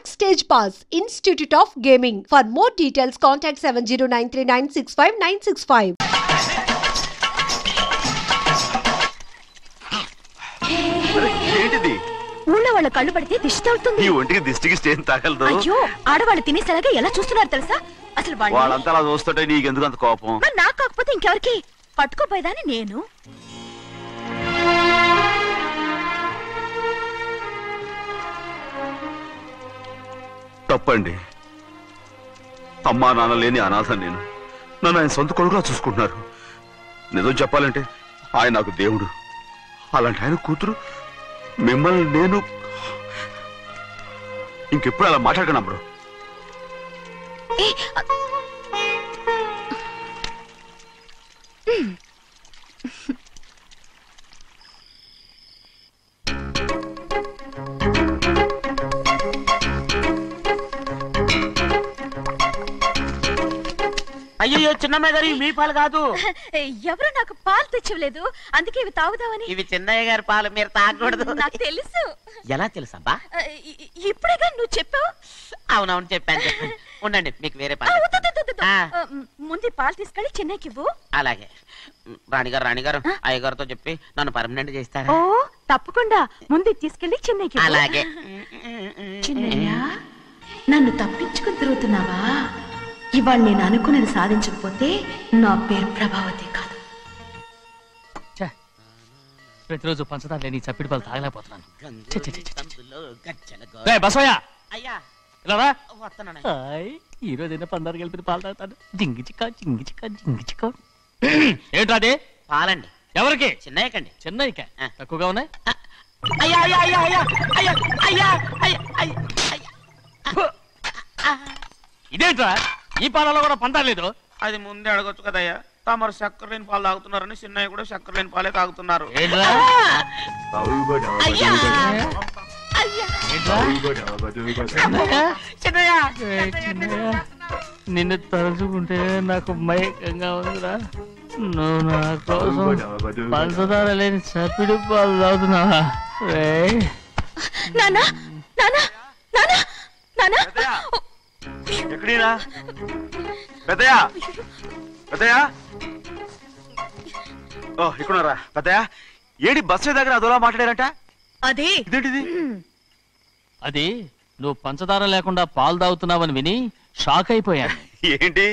Backstage Pass, Institute of Gaming. For more details, contact 7093965965. ఏంటిది? ఊళ్ళో వాళ్ళ కళ్ళు పడితే దిష్టి తగులుతుంది. ఈ ఒంటికి దిష్టికి స్టేన్ తగలదు. అయ్యో, ఆడవాళ్ళు తినేసేలాగా ఎలా చూస్తున్నారు తెలుసా? అసలు వాళ్ళంతా అలా చూస్తుంటే నీకెందుకు అంత కోపం? మరి నాకు కాకపోతే ఇంకెవరికి? పట్టుకోపోయేదాన్ని నేను. తప్పండి. అమ్మా నాన్న లేని అనాథ నేను. నన్ను ఆయన సొంత కొడుకులా చూసుకుంటున్నారు. నిజం చెప్పాలంటే ఆయన నాకు దేవుడు. అలాంటి ఆయన కూతురు మిమ్మల్ని నేను ఇంకెప్పుడు అలా మాట్లాడకను అమ్మడు. అయ్యో చిన్నమ్మ గారు మీ పాలు కాదు. ఎవరు నాకు పాలు తెచ్చివ్వలేదు, అందుకే ఇవి తాగుదామని. ఇవి చిన్నయ్య గారి పాలు, మీరు తాగకూడదు. నాకు తెలుసు. ఎలా తెలుసబ్బా? ఇప్పుడేగా నువ్వు చెప్పావు. అవునవును చెప్పాను. ఉండండి, మీకు వేరే పాలు. ముందు పాలు తీసుకెళ్ళి చెన్నైకి ఇవ్వు. అలాగే. రాణిగారు అయ్యగారితో చెప్పి నన్ను పర్మనెంట్ చేస్తారా? ఓ తప్పకుండా. ముందు తీసుకెళ్ళి చెన్నైకి. అలాగే. చిన్నయ్య, నన్ను తప్పించుకుని తిరుగుతున్నావా? ఇవాళ నేను అనుకున్నది సాధించకపోతే నా పేరు ప్రభావతి కాదు. ప్రతిరోజు పంచదార లేని చప్పిడి పాలు తాగలేకపోతున్నాను. ఈ రోజు పందారు కలిపి పాలు తాగుతాను. జింగి చిక్క జింగి చిక్క జింగి చిక్క. ఏంట్రా అదే? పాలండి. ఎవరికి? చిన్నయ్యకండి. చిన్నయ్యక తక్కువగా ఉన్నాయి. అయ్యా అయ్యా అయ్యా అయ్యా అయ్యా అయ్యా అయ్యా. ఇదేంట్రా, ఈ పాలలో కూడా పందా లేదు? అది ముందే అడగొచ్చు కదయ్యా. తమరు చక్కెర లేని పాలు తాగుతున్నారని చిన్నయ్య కూడా చక్కెర లేని పాలే తాగుతున్నారు. నిన్ను తలుచుకుంటే నాకు మైకంగా ఉందిరా. నువ్వు నా కోసం పంచదార లేని చప్పిడి పాలు తాగుతున్నావా? ఎక్కడీనా పెద్దయా? పెద్దయా, ఓ ఇక్కడున్నారా? పెద్దయా, ఏడి బస్సు దగ్గర అదోలా మాట్లాడారంట. అదే ఇదేంటిది? అది నువ్వు పంచదార లేకుండా పాలు తాగుతున్నావని విని షాక్ అయిపోయాను. ఏంటి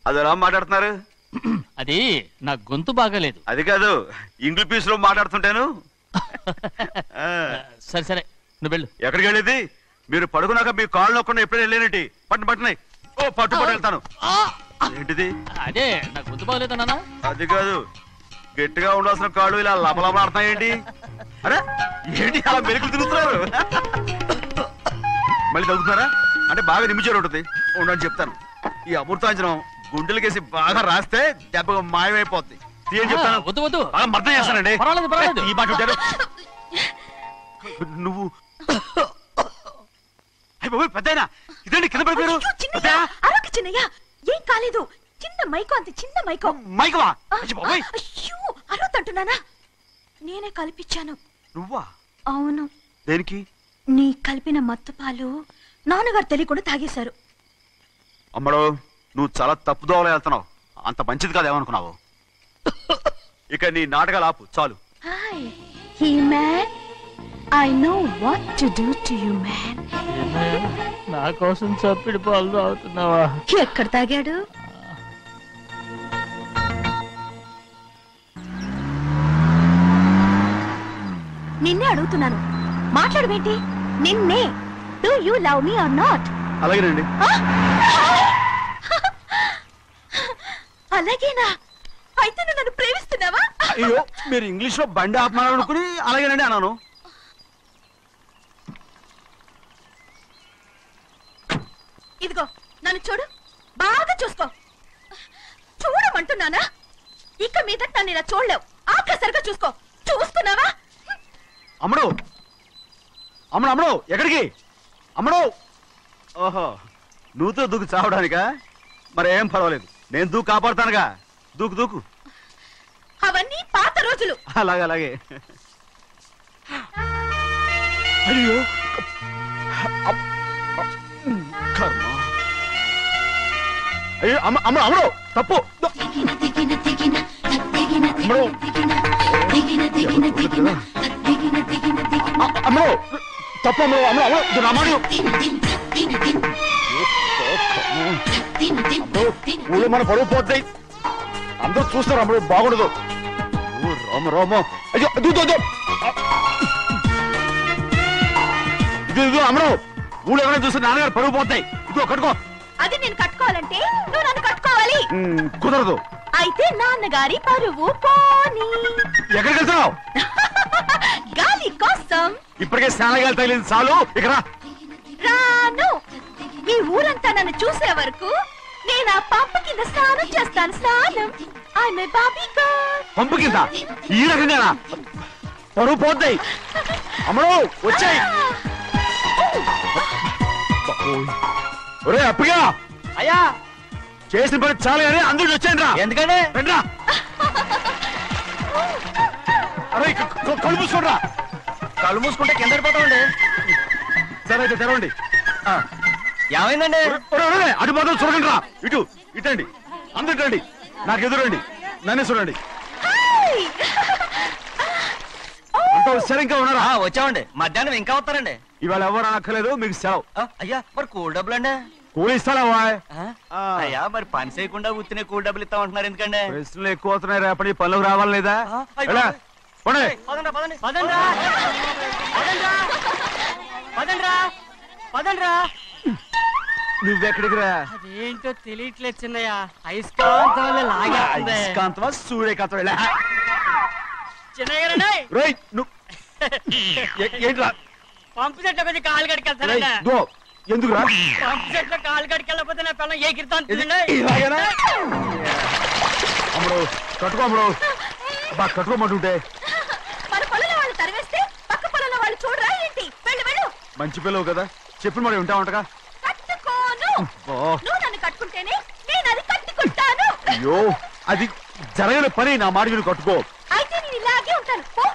అదోలా మాట్లాడుతున్నారు? అది నా గొంతు బాగాలేదు. అది కాదు, ఇంగ్లీష్ పీస్ లో మాట్లాడుతుంటాను. సరే సరే, నువ్వు వెళ్ళు. ఎక్కడికి వెళ్ళేది? మీరు పడుకున్నాక మీ కాళ్ళు నొక్కకుండా ఎప్పుడైనా వెళ్ళేనంటి? పట్టునాయి. ఓ పట్టు వెళ్తాను. ఏంటిది? అదే నా గొంతు బాగలేదన్నా. అది కాదు, గట్టిగా ఉండాల్సిన కాళ్ళు ఇలా లపలపలాడుతున్నాయేంటి? అరే ఏంటి అలా మెరుకులు తిరుగుతున్నారు? మళ్ళీ తగ్గుతున్నారా? అంటే బాగా నిమిషాలు ఉంటుంది. ఉండని చెప్తాను. ఈ అమృతాంజనం గుండెలకేసి బాగా రాస్తే దెబ్బగా మాయమైపోద్ది. తీయని చెప్తాను. వద్దు వద్దు, బాగా మర్దం చేస్తానండి. ఈ మాట ఉంటారు నువ్వు. పెద్దయినా ఇదండి కింద పడిపోయారు. చిన్నయ్య, ఏం కాలేదు. చిన్న మైకో, అంత చిన్న మైకో. మైకవా? అరవతంటున్నానా? నేనే కల్పించాను. నువ్వా? అవును. దేనికి? నీ కలిపిన మత్తు పాలు నాన్నగారు తెలియకుండా తాగేశారు. అమ్మడో, నువ్వు చాలా తప్పుదోవలో వెళ్తున్నావు. అంత మంచిది కాదేమనుకున్నావు? ఇక నీ నాటకాలు ఆపు చాలు. I know what to do to you, man. నా కోసం చప్పిడి పాలు తాగుతున్నావా? ఎక్కడ తాగాడు? నిన్నే అడుగుతున్నాను, మాట్లాడవేంటి? నిన్నే. Do you love me or not? అలాగేనండి. అలాగేనా? అయితే నువ్వు నన్ను ప్రేమిస్తున్నావా? అయ్యో, మీరు ఇంగ్లీష్ లో బండి ఆపమాలనుకుని అలాగేనండి అన్నాను. ఇదిగో నన్ను చూడు, బాగా చూసుకో. చూడమంటున్నానా? ఇక మీద నన్ను ఇలా చూడలేవు. ఆఖసరిగా చూసుకో. చూసుకున్నావా? అమ్మడు అమ్మడు అమ్మడు, ఎక్కడికి? అమ్మడు. ఓహో, నువ్వుతో దూకు చావడానికా? మరేం పర్వాలేదు, నేను దూకు కాపాడుతానుగా. దూకు దూకు. అవన్నీ పాత రోజులు. అలాగే అలాగే. అయ్యో అయ్యో అమ్మ అమ్మ అమ్మడు తప్పు అమ్మడు తప్పు అమ్మడు అమ్మడు అమ్మడు రామాడు ఊళ్ళో మన పరువు పోతాయి అందరూ చూస్తారు అమ్మడు బాగుండదు రామ రామ అయ్యో ఇది అమ్మడు ఊళ్ళో ఎవరైనా చూస్తే నాన్నగారు పరువు పోతాయి ఇదిగో కట్టుకో అది నేను కట్టుకోవాలంటే నువ్వు నన్ను కట్టుకోవాలి కుదరదు అయితే నాన్నగారి పరువు పోనీ ఎక్కడికి వెళ్తున్నావు గాలి కోసం ఇప్పటికే స్నానగాలి తగిలింది చాలు ఇక్కడ రాను ఈ ఊరంతా నన్ను చూసే వరకు నేను ఆ పంపు కింద స్నానం చేస్తాను స్నానం ఐఎమ్ ఏ బాబీ గర్ల్ పంపు కింద ఈ రకంగా పరువు పోతాయి అమ్మడు వచ్చాయి ఒరే అప్పగా అయ్యా చేసిన పని చాలు కానీ అందరికి వచ్చాను రా ఎందుకంటే రండిరా అరే కళ్ళు మూసుకోండిరా కళ్ళు మూసుకుంటే కింద పడిపోతామండి సరే అయితే తెరవండి ఏమైందండి అటు మాత్రం చూడండి రా ఇటు ఇటండి అందరు ఇటండి నాకు ఎదురండి నన్నే చూడండి అంతా సరే ఇంకా ఉన్నారా వచ్చామండి మధ్యాహ్నం ఇంకా వస్తారండి ఇవాళ ఎవరు అనక్కర్లేదు మీకు సెలవు అయ్యా మరి కూల్ డబ్బులు అండి కూలి ఇస్తారా అయ్యా మరి పని చేయకుండా ఉత్తినే కూల్ డబ్బులు ఇస్తామంటున్నారు ఎందుకండి ప్రశ్నలు ఎక్కువ అవుతున్నాయి రేపటి పనులకు రావాలి లేదా నువ్వెక్కడికి రా అదేంటో తెలియట్లేదు చిన్నయ్య అయస్కాంతం వల్ల లాగేస్తుంది. అయస్కాంతమా సూర్యకాంతం చిన్నయ్య ఏంట్రా పంపు చెట్లు కొంచెం కాలు కడికెళ్తానండి ఎందుకురా పంపు చెట్లు కాలు కడికెళ్ళకపోతే నా పిల్లలు ఏ కిర్తాను అమ్ముడు కట్టుకో అమ్ముడు బా కట్టుకోమంటుంటే మన పొలంలో వాళ్ళు తరివేస్తే పక్క పొలంలో వాళ్ళు చూడరా ఏంటి వెళ్ళు వెళ్ళు మంచి పిల్లవు కదా చెప్పిన మరి ఉంటావంటగా కట్టుకోను నువ్వు నన్ను కట్టుకుంటేనే నేను అది కట్టుకుంటాను అయ్యో అది జరగని పని నా మాట మీరు కట్టుకో అయితే నేను ఇలాగే ఉంటాను పో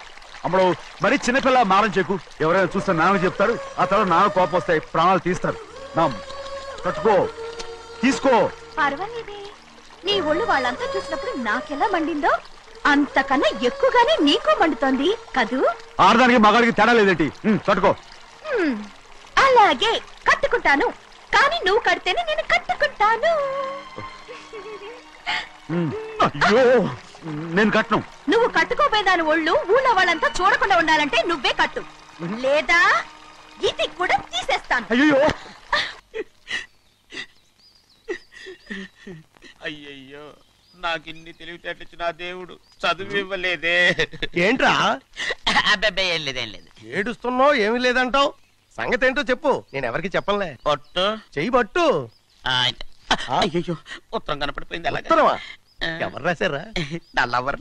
అమ్మడు మరి చిన్నపిల్ల మారం చెక్కు ఎవరైనా చూస్తే నాన్న చెప్తారు ఆ తర్వాత నాన్న కోపం వస్తాయి ప్రాణాలు తీస్తారు నా కట్టుకో తీసుకో పర్వాలేదే నీ ఒళ్ళు వాళ్ళంతా చూసినప్పుడు నాకెలా మండిందో అంతకన్నా ఎక్కువగానే నీకు మండుతోంది కదూ ఆడదానికి మగాడికి తేడా లేదేంటి కట్టుకో అలాగే కట్టుకుంటాను కానీ నువ్వు కడితేనే నేను కట్టుకుంటాను అయ్యో నేను కట్టను నువ్వు కట్టుకోపోయేదాని ఒళ్ళు ఊళ్ళో వాళ్ళంతా చూడకుండా ఉండాలంటే నువ్వే కట్టు లేదా ఇది కూడా తీసేస్తాను అయ్యో అయ్యయ్యో నాకిన్ని తెలివితేటచ్చిన దేవుడు చదువు ఇవ్వలేదే ఏంట్రా అబ్బాయి ఏం లేదు ఏడుస్తున్నావు ఏమీ లేదంటావు సంగతి ఏంటో చెప్పు నేను ఎవరికి చెప్పలే పట్టు చెయ్యి పట్టు అయ్యో ఉత్తరం కనపడిపోయింది అలాగే ఉత్తరమా? ఎవరు రాశారా నా లవర్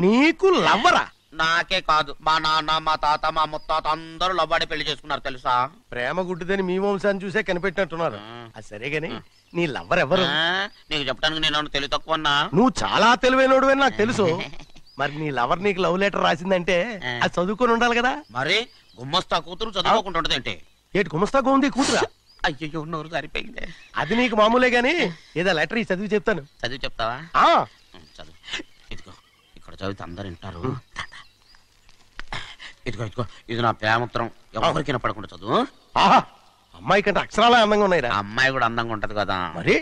నీకు లవ్వరా నాకే కాదు మా నాన్న మా తాత మా ముత్తాత అందరూ లవ్వాడి పెళ్లి చేసుకున్నారు తెలుసా ప్రేమ గుడ్డిదని మీ వంశాన్ని చూసే కనిపెట్టినట్టున్నారు అది సరే గాని నీ లవ్వర్ ఎవరు నీకు చెప్పడానికి నేను తెలివి తక్కువన్నా నువ్వు చాలా తెలివైనడు అని నాకు తెలుసు మరి నీ లవర్ నీకు లవ్ లెటర్ రాసిందంటే అది చదువుకొని ఉండాలి కదా మరి గుమ్మస్తా కూతురు చదువుకుంటూ ఉంటదేంటి ఏటి గుమస్తాగా ఉంది కూతురా అయ్యో నోరు సరిపోయింది అది నీకు మామూలే గాని ఏదో లెటర్ ఈ చదివి చెప్తాను చదివి చెప్తావా ఆ చదువు ఇదిగో ఇక్కడ చదివితే అందరు వింటారు ఇదిగో ఇది నా ప్రేమోత్తరం ఎవరికి పడకుండా చదువు ఆహా అమ్మాయి కంటే అక్షరాలే అందంగా ఉన్నాయిరా అమ్మాయి కూడా అందంగా ఉంటది కదా మరి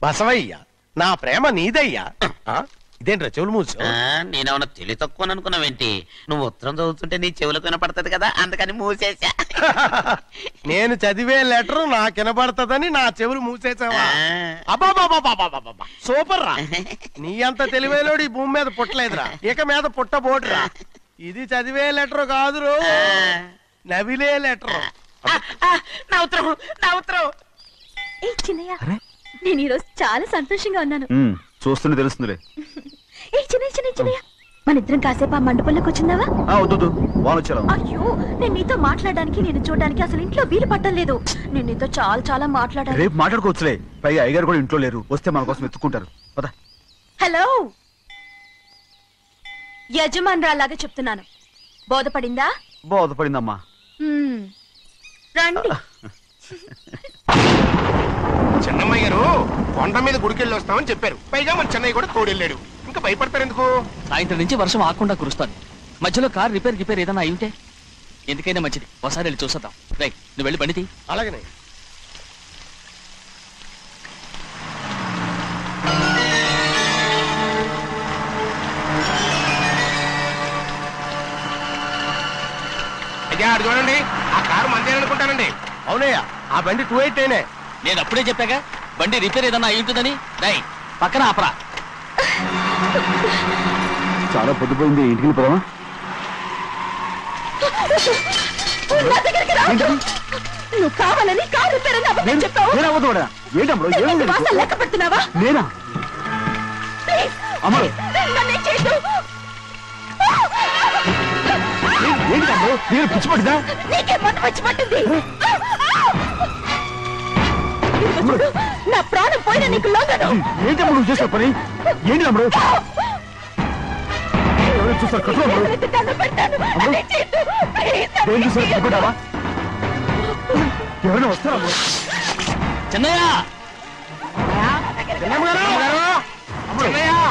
బసవయ్య నా ప్రేమ నీదయ్యా ఇదేంట్రా చెవులు మూసు నేనేమన్నా తెలివి తక్కువ అనుకున్నావేంటి నువ్వు ఉత్తరం చదువుతుంటే నీ చెవులకు వినపడుతుంది కదా అందుకని మూసేసా నేను చదివే లెటర్ నాకు వినపడుతుందని నా చెవులు మూసేసావా అబాబాబాబాబాబాబా సూపర్ రా నీ అంత తెలివేలోడు ఈ భూమి మీద పుట్టలేదురా ఇక మీద పుట్టబోడురా ఇది చదివే లెటర్ కాదురు నవిలే లెటర్ నా ఉత్తరం ఏ చిన్నయ్య నేను ఈరోజు చాలా సంతోషంగా ఉన్నాను చూస్తుంటే తెలుస్తుందిలే ఏ చిన్నయ్య మన ఇద్దరం కాసేపు ఆ మండపంలోకి వచ్చిందావా వద్దు వానొచ్చారు అయ్యో నేను నీతో మాట్లాడడానికి నేను చూడడానికి అసలు ఇంట్లో వీలు పట్టలేదు నేను నీతో చాలా మాట్లాడాలి రేపు మాట్లాడుకోవచ్చులే పైగా అయ్యగారు కూడా ఇంట్లో లేరు వస్తే మన కోసం ఎత్తుకుంటారు పద హలో యజమానురాలాగా చెప్తున్నాను బోధపడిందా బోధపడిందమ్మా రండి చిన్నమ్మాయి గారు కొండ మీద గుడికెళ్ళి వస్తామని చెప్పారు. పైగా మన చెన్నై కూడా తోడెళ్ళాడు. ఇంకా భయపడతారు ఎందుకు? సాయంత్రం నుంచి వర్షం ఆకుండా కురుస్తాను. మధ్యలో కార్ రిపేర్ ఏదైనా అయి ఉంటే ఎందుకైనా మంచిది ఒకసారి వెళ్ళి చూసేద్దాం. రైట్, నువ్వు వెళ్ళి బండితి. అలాగే. అయ్యా అడు చూడండి, ఆ కారు మందేననుకుంటానండి. అవునయ్యా, ఆ బండి 288. నేను అప్పుడే చెప్పాగా బండి రిపేర్ ఏదన్నా అయి ఉంటుందని. రైట్, పక్కన ఆపరా. చాలా పొద్దుపోయింది, ఇంటికి పోదామా? నువ్వు కావాలని కారు రిపేర్ అని అబద్ధం చెప్పావు. లెక్క పెడుతున్నావా? నేనా? ప్లీజ్, అమ్మడు నన్ను చేయొద్దు. ఏంటి తమ్ముడు, నేను పిచ్చి పట్టిందా? నీకే మొన్న వచ్చి పట్టింది. చూడు, నా ప్రాణం పోయినా నీకు లోగను. ఏంటి తమ్ముడు నువ్వు చేసే పని? ఏంటి తమ్ముడు? చూస్తారు కట్టు దండం పెడతాను. నన్ను చేయొద్దు. ప్లీజ్, ఏం చూసారు పట్టుకుంటావా? ఎవరైనా వస్తారా? చెన్నయ్య,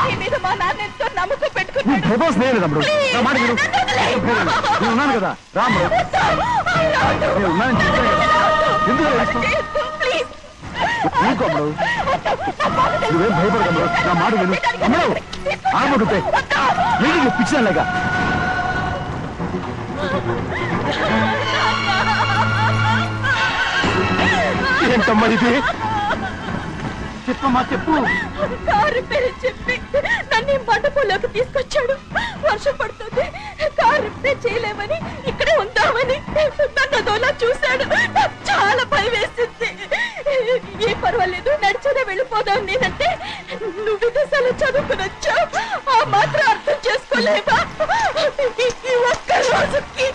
నీ మీద మా నాన్న ఎంతో నమ్మకం నువ్వు పెట్టుకున్నాడు. ప్రభాస్ నేనే తమ్ముడు, నా మాట విను. నేను ఉన్నాను కదా, రాము. నేను ఉన్నానని చెప్పాను కదా, ఎందుకు ప్లీజ్, తమ్ముడు? నువ్వేం భయపడ తమ్ముడు, నా మాట విను. తమ్ముడు ఆడబడుతే ఏంటి పిచ్చిదానిలాగా? ఏంటమ్మా ఇది? చెప్పమ్మా, చెప్పు. కారు రిపేర్ చెప్పి నన్ను మండపంలోకి తీసుకొచ్చాడు. వర్షం పడుతుంది, కారు రిపేర్ చేయలేమని ఇక్కడే ఉందామని నన్ను అదోలా చూశాడు. నాకు చాలా భయం వేసింది. ఏ పర్వాలేదు, నడిచేదే వెళ్ళిపోదాం నేనంటే, నువ్వు విదేశాలు చదువుకుని వచ్చావు, ఆ మాత్రం అర్థం చేసుకోలేవా? ఈ ఒక్క రోజుకి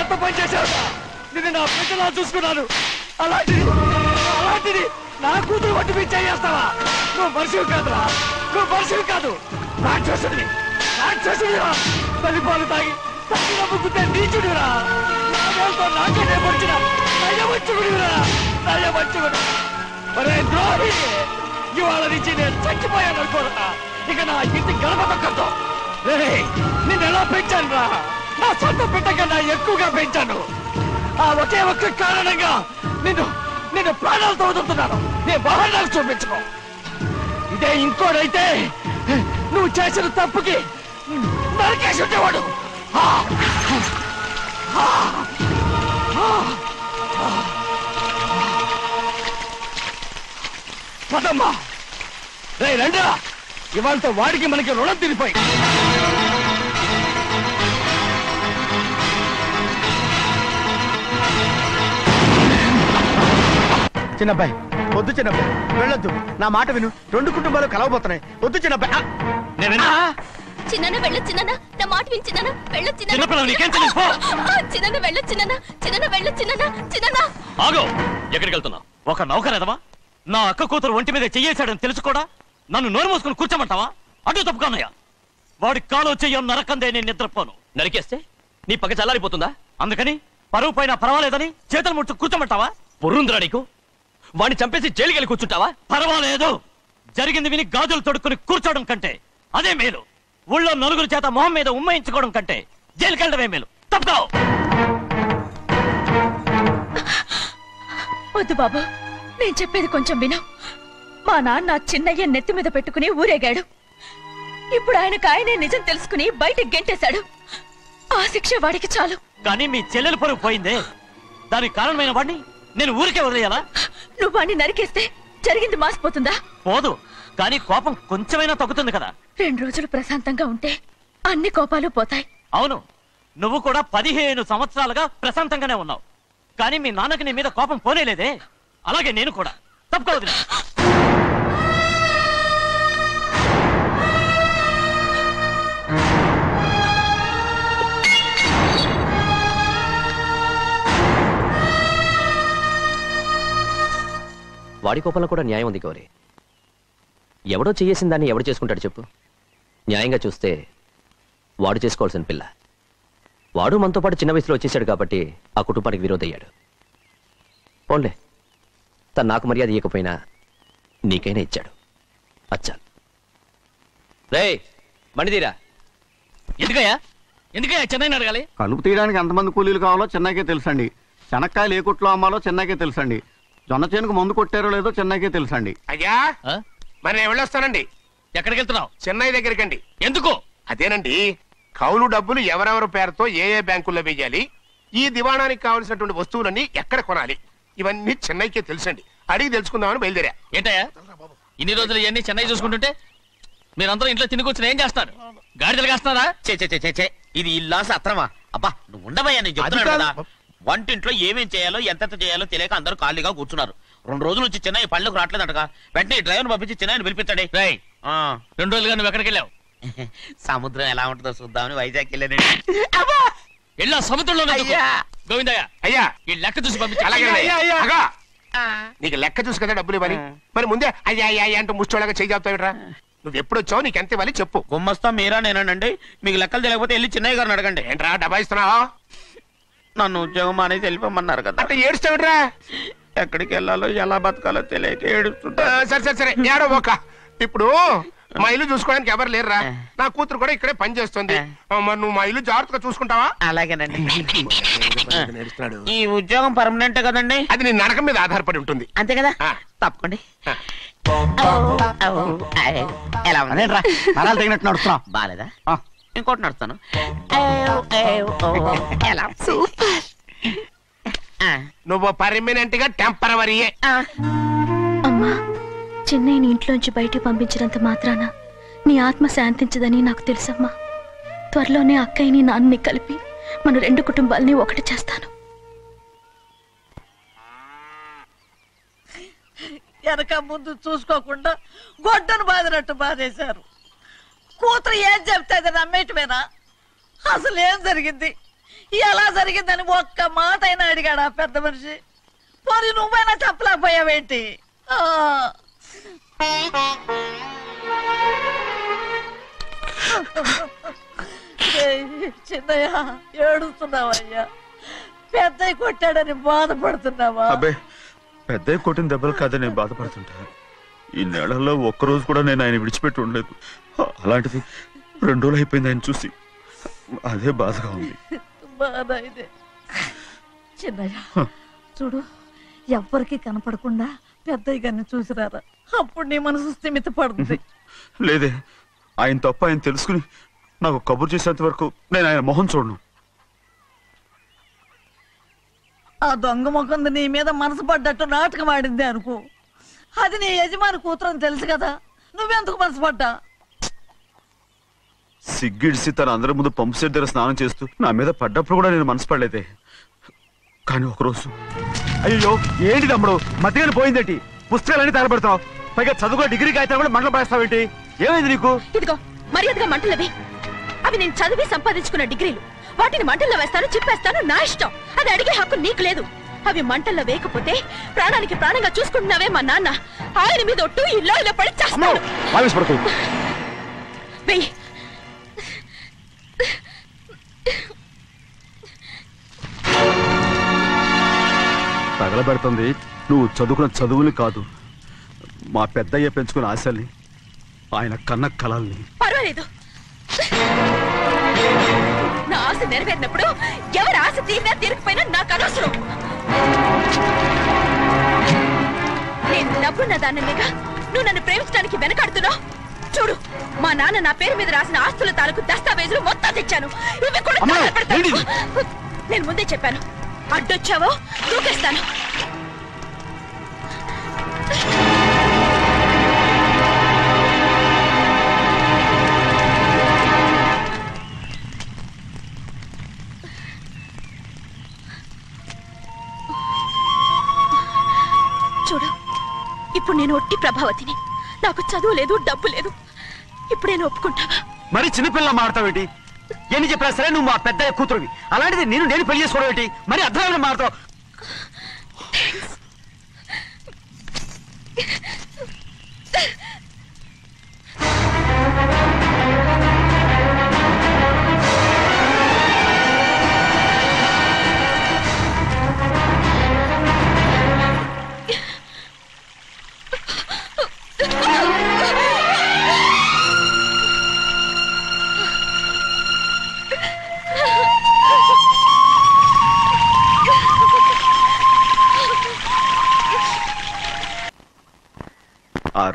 ఎంత పని చేశావు? నిన్ను నా బిడ్డలా చూసుకున్నాను. అలాంటిది నా కూతురు వంటి మీద చేస్తావా? నువ్వు మనిషివి కాదురా, నువ్వు మనిషివి కాదు, రాక్షసుడివి. తల్లిపాలు తాగి తల్లిలో ముగ్గుతే నీచుడురా. నాతో నాకే పొడిచిన నయవంచుకుడు. మరే ద్రోహి, ఇవాళ నుంచి నేను చచ్చిపోయాను అనుకోరా. ఇక నా ఇంటి గడప తొక్కతో నిన్ను ఎలా పెంచాను రా? నా సొంత బిడ్డ కన్నా ఎక్కువగా పెంచాను. ఆ ఒకే ఒక్క కారణంగా నిన్ను ప్రాణాలతో వదులుతున్నాను. నేను బహానాలు చూపించుకో. ఇదే ఇంకోడైతే నువ్వు చేసిన తప్పుకి నరికేసి ఉండేవాడు. పదమ్మా, రే రండా, ఇవాళతో వాడికి మనకి రుణం తిరిగిపోయి. చిన్నబ్బాయి వద్దు, చిన్నబ్బాయి వెళ్ళొద్దు, నా మాట విను. 2 కుటుంబాలు కలవబోతున్నాయి. వద్దు చిన్నబ్బాయి. చిన్న వెళ్ళు, చిన్న నా మాట విని, చిన్న వెళ్ళు, చిన్న వెళ్ళు, చిన్న వెళ్ళు, చిన్న. ఆగో, ఎక్కడికి వెళ్తున్నావు? ఒక నౌకరేదవా నా అక్క కూతురు ఒంటి మీద చెయ్యేశాడని తెలుసు కూడా నన్ను నోరు మూసుకుని కూర్చోమంటావా? అటు తప్పుకున్నాయా? వాడి కాలో చెయ్యం నరకందే నేను నిద్రపోను. నరికేస్తే నీ పక్క చల్లారిపోతుందా? అందుకని పరువు పైన పర్వాలేదని చేతులు ముట్టు కూర్చోమంటావా? పొర్రుందిరా నీకు? వాడిని చంపేసి జైలుకెళ్ళి కూర్చుంటావా? పర్వాలేదు, జరిగింది విని గాజులు తొడుక్కుని కూర్చోవడం కంటే అదే మేలు. ఊళ్ళో నలుగురు చేత మొహం మీద ఉమ్మయించుకోవడం కంటే జైలుకెళ్ళడమే మేలు. తప్పుకో. వద్దు బాబు, నేను చెప్పేది కొంచెం విను. మా నాన్న చిన్నయ్య నెత్తి మీద పెట్టుకుని ఊరేగాడు. ఇప్పుడు ఆయనే నిజం తెలుసుకుని బయటకు గెంటేశాడు. ఆ శిక్ష వాడికి చాలు. కానీ మీ చెల్లెలు పరువు పోయిందే, దానికి కారణమైన వాడిని నేను ఊరికే వదిలేయాలా? నువ్వు వాడిని నరికేస్తే జరిగింది మాసిపోతుందా? పోదు, కానీ కోపం కొంచెమైనా తగ్గుతుంది కదా. 2 రోజులు ప్రశాంతంగా ఉంటే అన్ని కోపాలు పోతాయి. అవును, నువ్వు కూడా 15 సంవత్సరాలుగా ప్రశాంతంగానే ఉన్నావు. కానీ మీ నాన్నకి నీ మీద కోపం పోనేలేదే. అలాగే నేను కూడా. తప్పుకోవద్దు. వాడి కోపంలో కూడా న్యాయం ఉంది గౌరీ. ఎవడో చేసిన దాన్ని ఎవడు చేసుకుంటాడు చెప్పు? న్యాయంగా చూస్తే వాడు చేసుకోవాల్సిన పిల్ల. వాడు మనతో పాటు చిన్న వయసులో వచ్చేసాడు కాబట్టి ఆ కుటుంబానికి విరోధయ్యాడు. పోన్లే, తను నాకు మర్యాద ఇవ్వకపోయినా నీకైనా ఇచ్చాడు. అచ్చా రే మణిదీరా. ఎందుకయ్యా చెన్నైని అడగాలి? కలుపు తీయడానికి ఎంతమంది కూలీలు కావాలో చెన్నైకే తెలుసండి. శనక్కాయలు ఏ కొట్లో అమ్మాలో చెన్నైకే తెలుసండి. జొన్న చేనుకు మందు కొట్టారో లేదో చెన్నైకే తెలుసండి. అయ్యా మరి నేను వెళ్ళొస్తానండి. ఎక్కడికి వెళ్తున్నావు? చెన్నై దగ్గరికండి. ఎందుకు? అదేనండి, కౌలు డబ్బులు ఎవరెవరి పేరుతో ఏ ఏ బ్యాంకుల్లో వేయాలి, ఈ దివాణానికి కావలసినటువంటి వస్తువులన్నీ ఎక్కడ కొనాలి, ఇవన్నీ చెన్నైకే తెలుసండి. అడిగి తెలుసుకుందామని బయలుదేరా. ఏంటయ్యా ఇన్ని రోజులు ఇవన్నీ చెన్నై చూసుకుంటుంటే మీరందరూ ఇంట్లో తిని కూర్చుని ఏం చేస్తారు? గాడిదలు కాస్తున్నారా? ఇది ఇల్లాస అత్రమా? అబ్బా నువ్వు ఉండవయ్యా, నేను చెప్తున్నాను కదా. వంటింట్లో ఏమేం చేయాలో ఎంతెంత చేయాలో తెలియక అందరూ ఖాళీగా కూర్చున్నారు. 2 రోజుల నుంచి చెన్నై పళ్ళకు రావట్లేదంటగా. వెంటనే డ్రైవర్ పంపించి చెన్నైని పిలిపించాడే. 2 రోజులుగా నువ్వు ఎక్కడికి వెళ్ళావు? సముద్రం ఎలా ఉంటుందో చూద్దామని వైజాగ్ వెళ్ళానండి. వెళ్ళా సముద్రంలో గోవిందయ్య అయ్యా ఈ లెక్క చూసి పంపించి. నీకు లెక్క చూసి కదా డబ్బులు ఇవ్వాలి. మరి ముందే అయ్యా అయ్యా అంటూ ముష్టోళ్ళగా చేయి చెప్తావిట్రా. నువ్వు ఎప్పుడు వచ్చావు, నీకు ఎంత ఇవ్వాలి చెప్పు. గుమ్మస్తా మీరా నేనండి. మీకు లెక్కలు తెలియకపోతే వెళ్ళి చెన్నై గారిని అడగండి. ఏంట్రా డబ్బా ఇస్తున్నావా? నన్ను ఉద్యోగం అనేది వెళ్ళిపోమన్నారు కదా. అంటే ఏడుస్తావిట్రా? ఎక్కడికి వెళ్ళాలో ఎలా బతకాలో తెలియక ఏడుస్తుంటా. సరే సరే సరే ఏడో ఒక. ఇప్పుడు మా ఇల్లు చూసుకోవడానికి ఎవరు లేరురా. నా కూతురు కూడా ఇక్కడే పని చేస్తుంది. మరి నువ్వు మా ఇల్లు జాగ్రత్తగా చూసుకుంటావా? అలాగేనండి. ఈ ఉద్యోగం పర్మనెంట్ కదండి? అది నీ నరకం మీద ఆధారపడి ఉంటుంది. అంతే కదా, తప్పకండి. ఎలా నరాలు తగినట్టు నడుస్తున్నావు. బాలేదా? ఇంకోటి నడుస్తాను. నువ్వు పర్మనెంట్ గా టెంపరవరీయే. అమ్మా, చెన్నైని ఇంట్లోంచి బయటికి పంపించినంత మాత్రాన నీ ఆత్మ శాంతించదని నాకు తెలుసమ్మా. త్వరలోనే అక్కయ్యని నాన్నని కలిపి మన 2 కుటుంబాలని ఒకటి చేస్తాను. వెనక ముందు చూసుకోకుండా గొడ్డను బాదినట్టు బాధేశారు. కూతురు ఏం చెప్తే అది నమ్మేటమేనా? అసలు ఏం జరిగింది, ఎలా జరిగిందని ఒక్క మాట అయినా అడిగాడు ఆ పెద్ద మనిషి. పోనీ నువ్వైనా చెప్పలేకపోయావేంటి? చిన్నయ్య ఏడుస్తున్నావయ్యా? పెద్దయ్య కొట్టాడని బాధపడుతున్నావా? అబ్బే, పెద్దయ్య కొట్టిన దెబ్బలు కాదని నేను బాధపడుతుంటా. ఈ నెలల్లో ఒక్కరోజు కూడా నేను ఆయన విడిచిపెట్టి ఉండలేదు. అలాంటిది 2 రోజులు అయిపోయింది ఆయన చూసి. అదే బాధగా ఉంది. బాధ ఇదే. చిన్నయ్య చూడు, ఎవ్వరికి కనపడకుండా పెద్దయ్య గారిని చూసిరారా, అప్పుడు నీ మనసు స్థిమిత పడుతుంది. లేదే, ఆయన తప్ప ఆయన తెలుసుకుని నాకు కబురు చేసేంత వరకు నేను ఆయన మొహం చూడను. ఆ దొంగ ముఖం నీ మీద మనసు పడ్డట్టు నాటకం ఆడింది అనుకో. అది నీ యజమాని కూతురని తెలుసు కదా, నువ్వెందుకు మనసు పడ్డా? సిగ్గిడిసి తన అందరి ముందు పంపు సెట్ దగ్గర స్నానం చేస్తూ నా మీద పడ్డప్పుడు కూడా నేను మనసు పడలేదే. కానీ ఒకరోజు, అయ్యో ఏంటి తమ్ముడు మధ్యగానే పోయిందేంటి? పుస్తకాలన్నీ తగలబెడతావు, పైగా చదువుకో డిగ్రీ కాగితాలు కూడా మంటలు పడేస్తావేంటి? ఏమైంది నీకు? ఇదిగో మర్యాదగా మంటలవి. అవి నేను చదివి సంపాదించుకున్న డిగ్రీలు. వాటిని మంటల్లో వేస్తాను, చెప్పేస్తాను, నా ఇష్టం. అది అడిగే హక్కు నీకు లేదు. అవి మంటల్లో వేయకపోతే ప్రాణానికి ప్రాణంగా చూసుకుంటున్నావే మా నాన్న. ఆయన మీద ఒట్టు ఇలా ఇలా పడి చేస్తాను. వెయ్యి. తగలబెడుతుంది నువ్వు చదువుకున్న చదువుని కాదు, మా పెద్దయ్య పెంచుకున్న ఆశల్ని, ఆయన కన్న కళల్ని. పర్వాలేదు, నా ఆశ నెరవేరినప్పుడు ఎవరి ఆశ తీరినా తీరకపోయినా నాకు అనవసరం. నేను డబ్బున్న దానిగా నువ్వు నన్ను ప్రేమించడానికి వెనకాడుతున్నావు. చూడు, మా నాన్న నా పేరు మీద రాసిన ఆస్తుల తాలూకు దస్తావేజులు మొత్తం తెచ్చాను. ఇవి కూడా నేను ముందే చెప్పాను, అడ్డొచ్చావో దూకేస్తాను. చూడు, ఇప్పుడు నేను ఒట్టి ప్రభావతిని. నాకు చదువు లేదు, డబ్బు లేదు. ఇప్పుడు నేను ఒప్పుకుంటావా? మరి చిన్నపిల్ల మాడతావేంటి? ఎన్ని చెప్పినా సరే నువ్వు మా పెద్ద కూతురువి. అలాంటిది నేను పెళ్లి చేసుకోవడం ఏంటి? మరి అర్థమైన మాడతావు.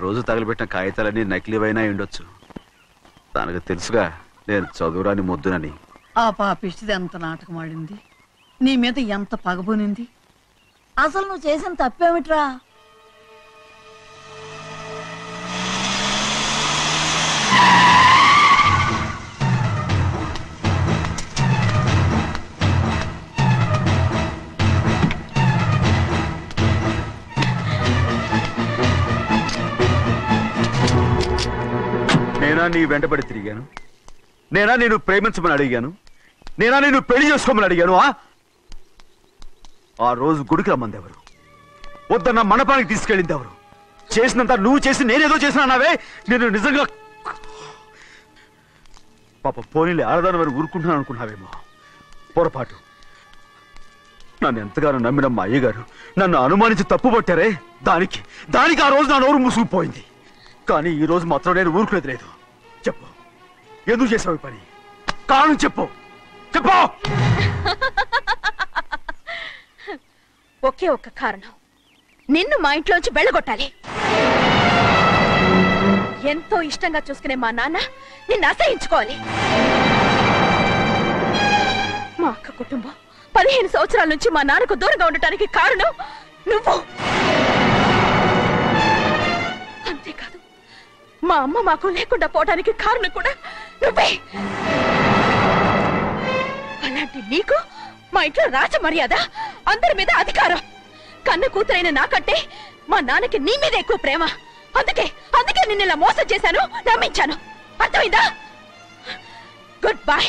రోజు తగలబెట్టిన కాగితాలన్నీ నకిలీవైనా ఉండొచ్చు. తనకు తెలుసుగా నేను చదువురాని మొద్దునని. ఆ పాపిష్టిది ఎంత నాటకం ఆడింది, నీ మీద ఎంత పగబోనింది. అసలు నువ్వు చేసిన తప్పేమిట్రా? నేనా నీ వెంటబడి తిరిగాను? నేనా నేను ప్రేమించమని అడిగాను? నేనా నేను పెళ్లి చేసుకోమని అడిగాను? ఆ రోజు గుడికి రమ్మంది ఎవరు? వద్దన్న మండపానికి తీసుకెళ్ళింది ఎవరు? చేసినంత నువ్వు చేసి నేనేదో చేసినావే. నేను నిజంగా పాప పోనీలే ఆడదాని వారు ఊరుకుంటున్నాను అనుకున్నావేమో. పొరపాటు. నన్ను ఎంతగానో నమ్మిన మా అయ్యగారు నన్ను అనుమానించి తప్పు పట్టారే, దానికి ఆ రోజు నా నోరు మూసుకుపోయింది. కానీ ఈ రోజు మాత్రం నేను ఊరుకునేది లేదు. చెప్పు, ఎందుకు చేసావు పని? కారణం చెప్పు. ఒకే ఒక్క కారణం, నిన్ను మా ఇంట్లోంచి వెళ్ళగొట్టాలి. ఎంతో ఇష్టంగా చూసుకునే మా నాన్న నిన్ను అసహించుకోవాలి. మా అక్క కుటుంబం 15 సంవత్సరాల నుంచి మా నాన్నకు దూరంగా ఉండటానికి కారణం నువ్వు. అంతేకాదు, మా అమ్మ మాకు లేకుండా పోవడానికి కారణం కూడా నువ్వే. అలాంటి నీకు మా ఇంట్లో రాజ మర్యాద, అందరి మీద అధికారం. కన్న కూతురైన నాకంటే మా నాన్నకి నీ మీద ఎక్కువ ప్రేమ. అందుకే నిన్ను ఇలా మోసం చేశాను, నమ్మించాను. అర్థమైందా? Good bye.